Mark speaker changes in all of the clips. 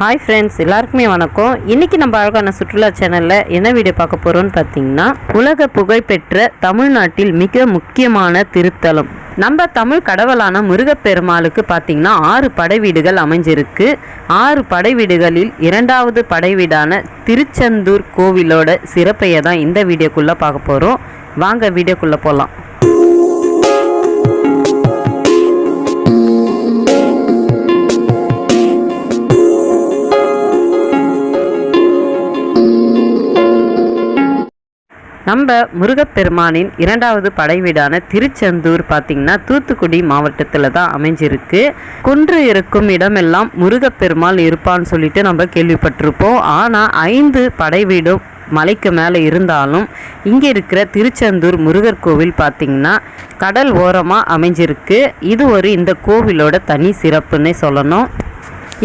Speaker 1: Hi friends, எல்லாருக்குமே வணக்கம். இன்றைக்கி நம்ம அழகான சுற்றுலா சேனலில் என்ன வீடியோ பார்க்க போகிறோன்னு பார்த்தீங்கன்னா, உலக புகழ்பெற்ற தமிழ்நாட்டில் மிக முக்கியமான திருத்தலம். நம்ம தமிழ் கடவுளான முருகப்பெருமாளுக்கு பார்த்திங்கன்னா 6 படை வீடுகள் அமைஞ்சிருக்கு. 6 படை வீடுகளில் 2வது படை வீடான திருச்செந்தூர் கோவிலோட சிறப்பையை தான் இந்த வீடியோக்குள்ளே பார்க்க போகிறோம். வாங்க வீடியோக்குள்ளே போகலாம். நம்ம முருகப்பெருமானின் 2வது படை வீடான திருச்செந்தூர் பார்த்திங்கன்னா தூத்துக்குடி மாவட்டத்தில் தான் அமைஞ்சிருக்கு. குன்று இருக்கும் இடமெல்லாம் முருகப்பெருமாள் இருப்பான்னு சொல்லிட்டு நம்ம கேள்விப்பட்டிருப்போம். ஆனால் 5 படை வீடும் மலைக்கு மேலே இருந்தாலும் இங்கே இருக்கிற திருச்செந்தூர் முருகர் கோவில் பார்த்திங்கன்னா கடல் ஓரமாக அமைஞ்சிருக்கு. இது இந்த கோவிலோட தனி சிறப்புன்னே சொல்லணும்.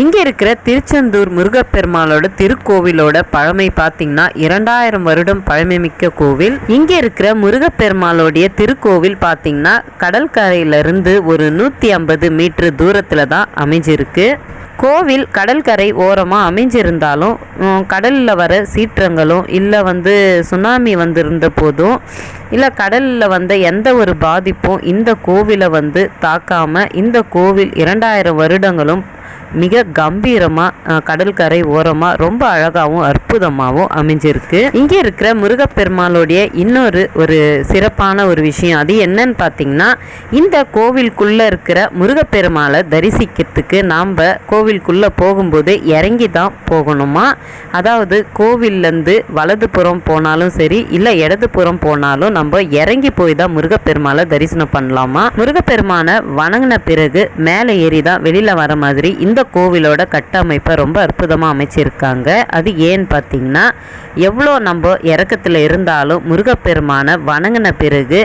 Speaker 1: இங்கே இருக்கிற திருச்செந்தூர் முருகப்பெருமாளோட திருக்கோவிலோட பழமை பார்த்திங்கன்னா 2000 வருடம் பழமைமிக்க கோவில். இங்கே இருக்கிற முருகப்பெருமாளோடைய திருக்கோவில் பார்த்திங்கன்னா கடற்கரையிலிருந்து ஒரு 150 மீட்டர் தூரத்தில் தான் அமைஞ்சிருக்கு. கோவில் கடற்கரை ஓரமாக அமைஞ்சிருந்தாலும் கடலில் வர சீற்றங்களும் இல்லை சுனாமி வந்திருந்த போதும் இல்லை கடலில் வந்த எந்த ஒரு பாதிப்பும் இந்த கோவிலை தாக்காமல் இந்த கோவில் 2000 வருடங்களும் மிக கம்பீரமாக கடற்கரை ஓரமாக ரொம்ப அழகாகவும் அற்புதமாகவும் அமைஞ்சிருக்கு. இங்கே இருக்கிற முருகப்பெருமாளுடைய இன்னொரு சிறப்பான ஒரு விஷயம் அது என்னன்னு பார்த்தீங்கன்னா, இந்த கோவிலுக்குள்ளே இருக்கிற முருகப்பெருமாளை தரிசிக்கிறதுக்கு நாம் கோவிலுக்குள்ளே போகும்போது இறங்கி தான் போகணுமா. அதாவது கோவில்லேருந்து வலதுபுறம் போனாலும் சரி இல்லை இடதுபுறம் போனாலும் நம்ம இறங்கி போய் தான் முருகப்பெருமாளை தரிசனம் பண்ணலாமா. முருகப்பெருமானை வணங்கின பிறகு மேலே ஏறி தான் வெளியில் வர மாதிரி இந்த கோவிலோட கட்டமைப்பை ரொம்ப அற்புதமாக அமைச்சிருக்காங்க. அது ஏன்னு பார்த்தீங்கன்னா, எவ்வளோ நம்ம இறக்கத்தில் இருந்தாலும் முருகப்பெருமானை வணங்கின பிறகு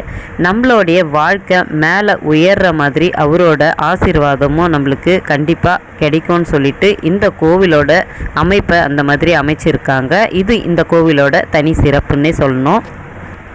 Speaker 1: நம்மளுடைய வாழ்க்கை மேலே உயர்ற மாதிரி அவரோட ஆசீர்வாதமும் நம்மளுக்கு கண்டிப்பாக கிடைக்கும்னு சொல்லிட்டு இந்த கோவிலோட அமைப்பை அந்த மாதிரி அமைச்சிருக்காங்க. இது இந்த கோவிலோட தனி சிறப்புன்னே சொல்லணும்.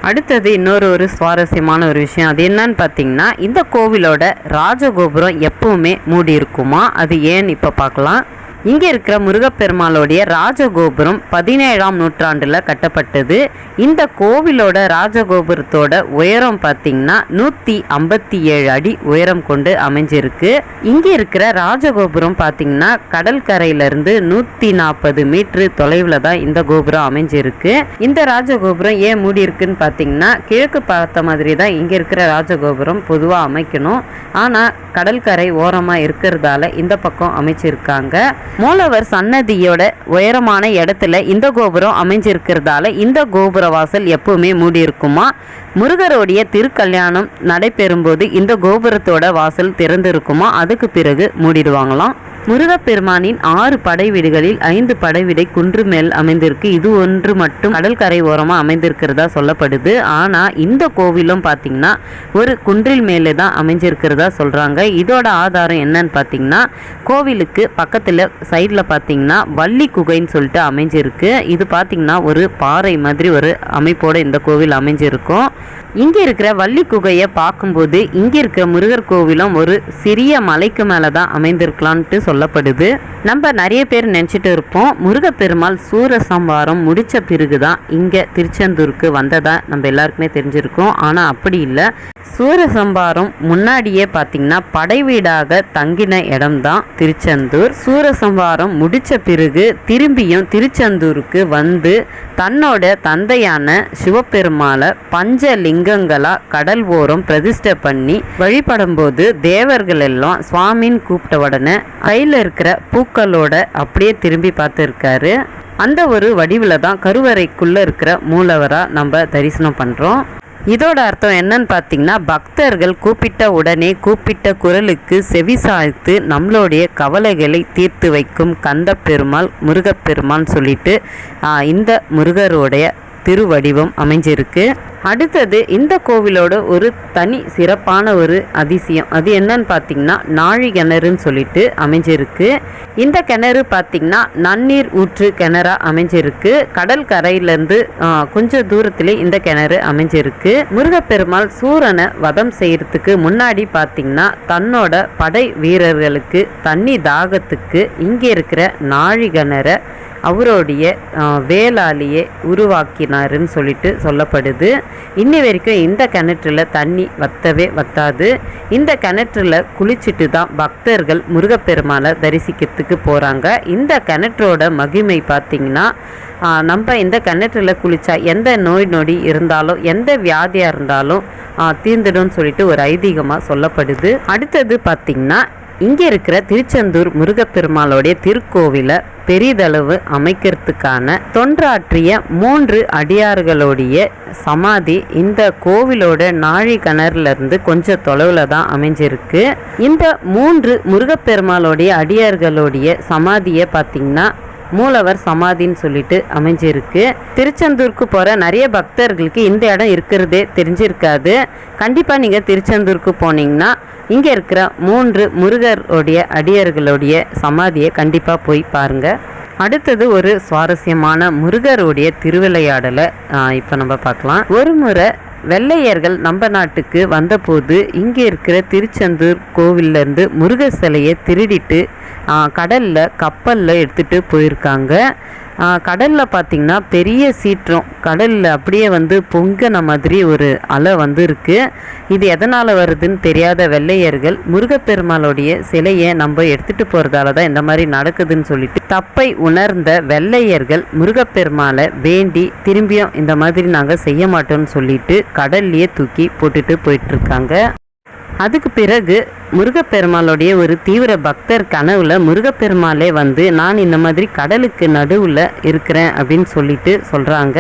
Speaker 1: அடுத்தது இன்னொரு சுவாரஸ்யமான ஒரு விஷயம் அது என்னன்னு பார்த்தீங்கன்னா, இந்த கோவிலோட ராஜகோபுரம் எப்பவுமே மூடி இருக்குமா. அது ஏன்னு இப்போ பார்க்கலாம். இங்கே இருக்கிற முருகப்பெருமாளுடைய ராஜகோபுரம் 17ஆம் நூற்றாண்டில் கட்டப்பட்டது. இந்த கோவிலோட ராஜகோபுரத்தோட உயரம் பார்த்திங்கன்னா 157 அடி உயரம் கொண்டு அமைஞ்சிருக்கு. இங்கே இருக்கிற ராஜகோபுரம் பார்த்திங்கன்னா கடற்கரையிலிருந்து 140 மீட்டர் தொலைவில் தான் இந்த கோபுரம் அமைஞ்சிருக்கு. இந்த ராஜகோபுரம் ஏன் மூடி இருக்குன்னு பார்த்தீங்கன்னா, கிழக்கு பார்த்த மாதிரி தான் இங்கே இருக்கிற ராஜகோபுரம் பொதுவாக அமைக்கணும். ஆனால் கடற்கரை ஓரமாக இருக்கிறதால இந்த பக்கம் அமைச்சிருக்காங்க. மூலவர் சன்னதியோட உயரமான இடத்துல இந்த கோபுரம் அமைஞ்சிருக்கிறதால இந்த கோபுர வாசல் எப்பவுமே மூடி இருக்குமா. முருகருடைய திருக்கல்யாணம் நடைபெறும்போது இந்த கோபுரத்தோட வாசல் திறந்து இருக்குமா, அதுக்கு பிறகு மூடிடுவாங்களாம். முருகப்பெருமானின் 6 படை வீடுகளில் 5 படை வீடை குன்று மேல் அமைந்திருக்கு. இது ஒன்று மட்டும் கடற்கரை ஓரமாக அமைந்திருக்கிறதா சொல்லப்படுது. ஆனால் இந்த கோவிலும் பார்த்தீங்கன்னா ஒரு குன்றில் மேலே தான் அமைஞ்சிருக்கிறதா சொல்கிறாங்க. இதோட ஆதாரம் என்னன்னு பார்த்தீங்கன்னா, கோவிலுக்கு பக்கத்தில் சைடில் பார்த்தீங்கன்னா வள்ளி குகைன்னு சொல்லிட்டு அமைஞ்சிருக்கு. இது பார்த்தீங்கன்னா ஒரு பாறை மாதிரி ஒரு அமைப்போடு இந்த கோவில் அமைஞ்சிருக்கும். இங்கே இருக்கிற வள்ளி குகையை பார்க்கும்போது இங்கே இருக்கிற முருகர் கோவிலும் ஒரு சிறிய மலைக்கு மேலே தான் அமைந்திருக்கலான்ட்டு சொல்லப்படுது. நம்ம நிறைய பேர் நினச்சிட்டு இருப்போம் முருகப்பெருமாள் சூரசம்ஹாரம் முடித்த பிறகு தான் இங்கே திருச்செந்தூருக்கு வந்ததா நம்ம எல்லாருக்குமே தெரிஞ்சிருக்கோம். ஆனால் அப்படி இல்லை. சூரசம்ஹாரம் முன்னாடியே பார்த்தீங்கன்னா படை வீடாக தங்கின இடம் தான் திருச்செந்தூர். சூரசம்ஹாரம் முடித்த பிறகு திரும்பியும் திருச்செந்தூருக்கு வந்து தன்னோட தந்தையான சிவபெருமாளை பஞ்சலிங்கங்களா கடல் ஓரம் பிரதிஷ்டை பண்ணி வழிபடும் போது தேவர்கள் எல்லாம் சுவாமின்னு கூப்பிட்ட உடனே கையில் இருக்கிற பூக்களோட அப்படியே திரும்பி பார்த்துருக்காரு. அந்த வடிவில் தான் கருவறைக்குள்ளே இருக்கிற மூலவராக நம்ம தரிசனம் பண்ணுறோம். இதோட அர்த்தம் என்னன்னு பார்த்தீங்கன்னா, பக்தர்கள் கூப்பிட்ட உடனே கூப்பிட்ட குரலுக்கு செவி சாய்த்து நம்மளுடைய கவலைகளை தீர்த்து வைக்கும் கந்த பெருமாள் முருகப்பெருமான் சொல்லிட்டு இந்த முருகருடைய திருவடிவம் அமைஞ்சிருக்கு. அடுத்தது இந்த கோவிலோட ஒரு தனி சிறப்பான ஒரு அதிசயம் அது என்னன்னு பார்த்தீங்கன்னா நாழி கிணறுன்னு சொல்லிட்டு அமைஞ்சிருக்கு. இந்த கிணறு பார்த்தீங்கன்னா நன்னீர் ஊற்று கிணறா அமைஞ்சிருக்கு. கடல் கரையிலேருந்து கொஞ்சம் தூரத்திலே இந்த கிணறு அமைஞ்சிருக்கு. முருகப்பெருமாள் சூரனை வதம் செய்யறதுக்கு முன்னாடி பார்த்தீங்கன்னா தன்னோட படை வீரர்களுக்கு தண்ணி தாகத்துக்கு இங்கே இருக்கிற நாழி கிணறை அவருடைய வேளாலேயே உருவாக்கினாருன்னு சொல்லிட்டு சொல்லப்படுது. இன்னி வரைக்கும் இந்த கிணற்றுல தண்ணி வத்தாது. இந்த கிணற்றுல குளிச்சுட்டு தான் பக்தர்கள் முருகப்பெருமாளை தரிசிக்கிறதுக்கு போகிறாங்க. இந்த கிணற்றோட மகிமை பார்த்திங்கன்னா நம்ம இந்த கிணற்றுல குளித்தா எந்த நோய் நொடி இருந்தாலும் எந்த வியாதியாக இருந்தாலும் தீர்ந்துடும் சொல்லிட்டு ஒரு ஐதீகமாக சொல்லப்படுது. அடுத்தது பார்த்திங்கன்னா இங்கே இருக்கிற திருச்செந்தூர் முருகப்பெருமாளுடைய திருக்கோவிலை பெரிதளவு அமைக்கிறதுக்கான தொன்றாற்றிய 3 அடியார்களுடைய சமாதி இந்த கோவிலோட நாழி கிணறுலேருந்து கொஞ்சம் தொலைவில் தான் அமைஞ்சிருக்கு. இந்த 3 முருகப்பெருமாளுடைய அடியார்களுடைய சமாதியை பார்த்திங்கன்னா மூலவர் சமாதின்னு சொல்லிட்டு அமைஞ்சிருக்கு. திருச்செந்தூருக்கு போகிற நிறைய பக்தர்களுக்கு இந்த இடம் இருக்கிறதே தெரிஞ்சிருக்காது. கண்டிப்பாக நீங்கள் திருச்செந்தூருக்கு போனீங்கன்னா இங்கே இருக்கிற 3 முருகருடைய அடியார்களுடைய சமாதியை கண்டிப்பாக போய் பாருங்கள். அடுத்தது ஒரு சுவாரஸ்யமான முருகருடைய திருவிளையாடலை இப்போ நம்ம பார்க்கலாம். ஒரு முறை வெள்ளையர்கள் நம்ம நாட்டுக்கு வந்தபோது இங்கே இருக்கிற திருச்செந்தூர் கோவிலேருந்து முருகர் சிலையை திருடிட்டு கடலில் கப்பலில் எடுத்துகிட்டு போயிருக்காங்க. கடலில் பார்த்திங்கன்னா பெரிய சீற்றம், கடலில் அப்படியே பொங்கின மாதிரி ஒரு அலை இருக்குது. இது எதனால் வருதுன்னு தெரியாத வெள்ளையர்கள் முருகப்பெருமாளுடைய சிலையை நம்ம எடுத்துகிட்டு போகிறதால தான் இந்த மாதிரி நடக்குதுன்னு சொல்லிட்டு தப்பை உணர்ந்த வெள்ளையர்கள் முருகப்பெருமாளை வேண்டி திரும்பியும் இந்த மாதிரி நாங்கள் செய்ய மாட்டோம்னு சொல்லிட்டு கடல்லையே தூக்கி போட்டுட்டு போயிட்டுருக்காங்க. அதுக்கு பிறகு முருகப்பெருமாளுடைய ஒரு தீவிர பக்தர் கனவுல முருகப்பெருமாளே நான் இந்த மாதிரி கடலுக்கு நடுவில் இருக்கிறேன் அப்படின்னு சொல்லிட்டு சொல்கிறாங்க.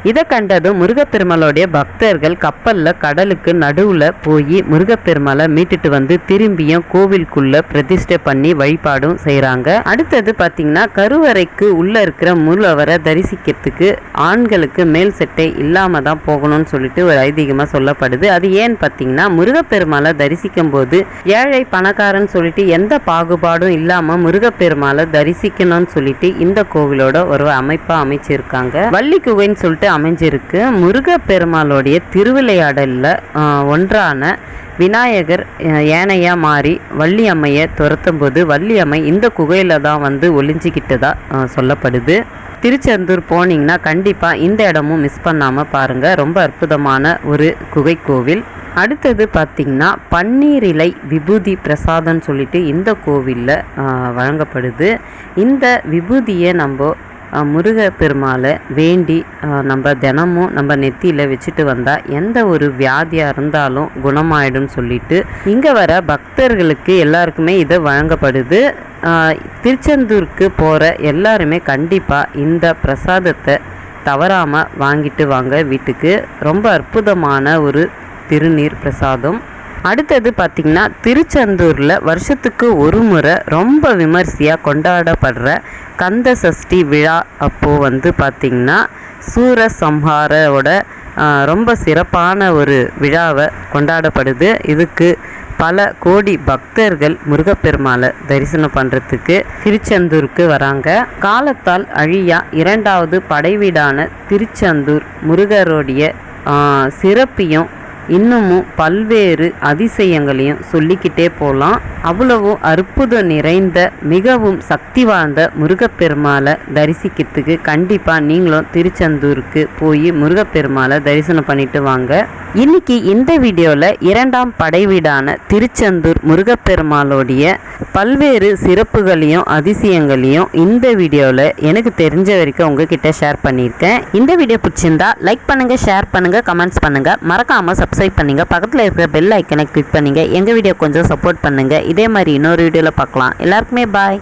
Speaker 1: இதை கண்டதும் முருகப்பெருமாளுடைய பக்தர்கள் கப்பலில் கடலுக்கு நடுவில் போய் முருகப்பெருமாளை மீட்டுட்டு திரும்பியும் கோவிலுக்குள்ளே பிரதிஷ்டை பண்ணி வழிபாடும் செய்கிறாங்க. அடுத்தது பார்த்திங்கன்னா கருவறைக்கு உள்ளே இருக்கிற மூலவரை தரிசிக்கிறதுக்கு ஆண்களுக்கு மேல் சட்டை இல்லாமல் தான் போகணும்னு சொல்லிட்டு ஒரு ஐதீகமாக சொல்லப்படுது. அது ஏன்னு பார்த்தீங்கன்னா முருகப்பெருமாளை தரிசிக்கும் போது ஏழை பணக்காரன்னு சொல்லிட்டு எந்த பாகுபாடும் இல்லாமல் முருகப்பெருமாளை தரிசிக்கணும்னு சொல்லிட்டு இந்த கோவிலோட ஒரு அமைப்பாக அமைச்சிருக்காங்க. வள்ளி குகைன்னு சொல்லிட்டு அமைஞ்சிருக்கு. முருகப்பெருமாளுடைய திருவிளையாடலில் ஒன்றான விநாயகர் யானையா மாறி வள்ளி அம்மையை துரத்தும் போது வள்ளி அம்மை இந்த குகையில் தான் ஒளிஞ்சிக்கிட்டதா சொல்லப்படுது. திருச்செந்தூர் போனீங்கன்னா கண்டிப்பாக இந்த இடமும் மிஸ் பண்ணாமல் பாருங்கள். ரொம்ப அற்புதமான ஒரு குகை கோவில். அடுத்தது பார்த்திங்கன்னா பன்னீர் இலை விபூதி பிரசாதம்னு சொல்லிட்டு இந்த கோவிலில் வழங்கப்படுது. இந்த விபூதியை நம்ம முருகப்பெருமாளை வேண்டி நம்ம தினமும் நம்ம நெத்தியில் வச்சுட்டு வந்தால் எந்த ஒரு வியாதியாக இருந்தாலும் குணமாயிடும் சொல்லிட்டு இங்கே வர பக்தர்களுக்கு எல்லாருக்குமே இதை வழங்கப்படுது. திருச்செந்தூருக்கு போகிற எல்லாருமே கண்டிப்பாக இந்த பிரசாதத்தை தவறாமல் வாங்கிட்டு வாங்க வீட்டுக்கு. ரொம்ப அற்புதமான ஒரு திருநீர் பிரசாதம். அடுத்தது பார்த்திங்கன்னா திருச்செந்தூரில் வருஷத்துக்கு ஒரு முறை ரொம்ப விமர்சையாக கொண்டாடப்படுற கந்த சஷ்டி விழா அப்போது பார்த்திங்கன்னா சூரசம்ஹாரோட ரொம்ப சிறப்பான ஒரு விழாவை கொண்டாடப்படுது. இதுக்கு பல கோடி பக்தர்கள் முருகப்பெருமாளை தரிசனம் பண்ணுறதுக்கு திருச்செந்தூருக்கு வராங்க. காலத்தால் அழியா 2வது படைவீடான திருச்செந்தூர் முருகருடைய சிறப்பையும் இன்னமும் பல்வேறு அதிசயங்களையும் சொல்லிக்கிட்டே போகலாம். அவ்வளவு அற்புதம் நிறைந்த மிகவும் சக்தி வாய்ந்த முருகப்பெருமாளை தரிசிக்கிறதுக்கு கண்டிப்பாக நீங்களும் திருச்செந்தூருக்கு போய் முருகப்பெருமாளை தரிசனம் பண்ணிட்டு வாங்க. இன்னைக்கு இந்த வீடியோவில் 2ஆம் படைவீடான திருச்செந்தூர் முருகப்பெருமாளுடைய பல்வேறு சிறப்புகளையும் அதிசயங்களையும் இந்த வீடியோவில் எனக்கு தெரிஞ்ச வரைக்கும் உங்ககிட்ட ஷேர் பண்ணியிருக்கேன். இந்த வீடியோ பிடிச்சிருந்தா லைக் பண்ணுங்கள், ஷேர் பண்ணுங்கள், கமெண்ட்ஸ் பண்ணுங்கள், மறக்காமல் சப்ஸ்கிரைப் பண்ணுங்க, பக்கத்தில் இருக்கிற பெல் ஐக்கனை கிளிக் பண்ணுங்க. எங்கள் வீடியோ கொஞ்சம் சப்போர்ட் பண்ணுங்க. இதே மாதிரி இன்னொரு வீடியோவில் பார்க்கலாம். எல்லாருக்குமே பாய்.